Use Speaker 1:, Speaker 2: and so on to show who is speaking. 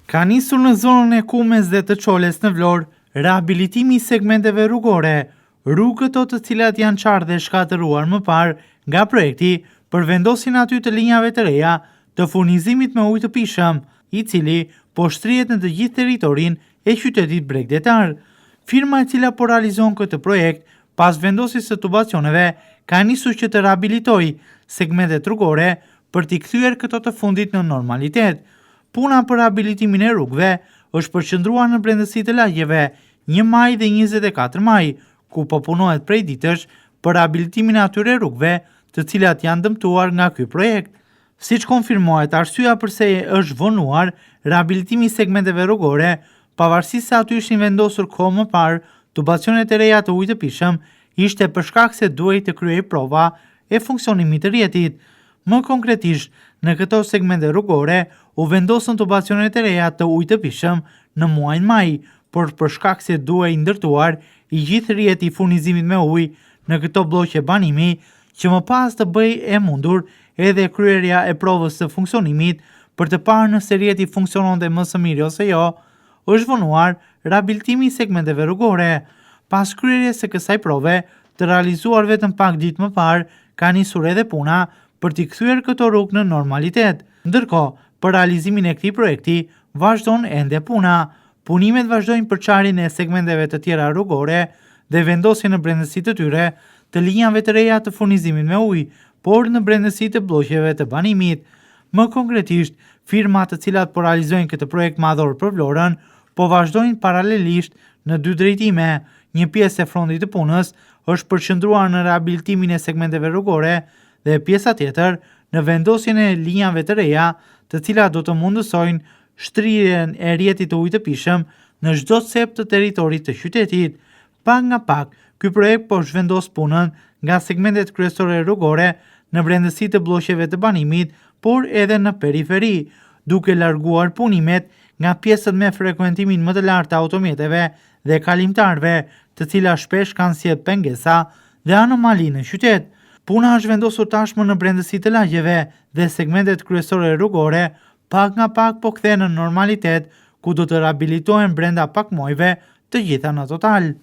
Speaker 1: Ka nisur në zonën e Kumes dhe të Çoles në Vlorë rehabilitimi i segmenteve rrugore, rrugët të cilat janë qarë dhe shkatëruar më parë nga projekti për vendosjen aty të linjave të reja të furnizimit me ujë të pishëm, i cili po shtrihet në të gjithë territorin e qytetit bregdetar. Firma e cila po realizon këtë projekt pas vendosjes së tubacioneve ka nisur që të rehabilitojë segmentet rrugore për t'i kthyer këto të fundit në normalitet. Puna për rehabilitimin e rrugëve është përqendruar në brendësitë e lagjeve 1 maj dhe 24 maj, ku po punohet prej ditësh për rehabilitimin e atyre rrugëve të cilat janë dëmtuar nga ky projekt. Siç konfirmohet, arsyeja pse është vonuar rehabilitimi i segmenteve rrugore, pavarësisht se aty ishin vendosur kohë më parë tubacionet e reja të ujit të pishëm, ishte për shkak se duhej të kryej prova e funksionimit të rrjetit. Më konkretisht, në këto segmente rrugore u vendosën tubacionet e reja të ujit të pishëm në muajin maj, por për shkak se duhej ndërtuar i gjithë rrjeti i furnizimit me ujë në këto blloqe banimi, që më pas të bëj e mundur edhe kryerja e provës së funksionimit për të parë nëse rrjeti funksiononte më së miri ose jo, është vonuar rehabilitimi i segmenteve rrugore. Pas kryerjes së kësaj prove, të realizuar vetëm pak ditë më parë, ka nisur edhe puna për t'i kthyer këto rrugë në normalitet. Ndërkohë, për realizimin e këtij projekti vazhdon ende puna. Punimet vazhdojnë për çarjen e segmenteve të tjera rrugore dhe vendosjen në brendësi të tyre të linjave të reja të furnizimit me ujë, por në brendësi të blloqeve të banimit. Më konkretisht, firmat të cilat po realizojnë këtë projekt madhor për Vlorën po vazhdojnë paralelisht në 2 drejtime. Një pjesë e frontit të punës është përqendruar në rehabilitimin e segmenteve rrugore dhe pjesa tjetër në vendosjen e linjave të reja, të cilat do të mundësojnë shtrirjen e rrjetit të ujit të pishëm në çdo cep të territorit të qytetit. Pak nga pak, ky projekt po zhvendos punën nga segmentet kryesore rrugore në brendësi të blloqeve të banimit, por edhe në periferi, duke larguar punimet nga pjesët me frekuentimin më të lartë të automjeteve dhe kalimtarëve, të cilat shpesh kanë sjell pengesa dhe anomali në qytet. Puna është vendosur tashmë në brendësi të lagjeve dhe segmentet kryesore rrugore pak nga pak po kthehen në normalitet, ku do të rehabilitohen brenda pak muajve të gjitha në total.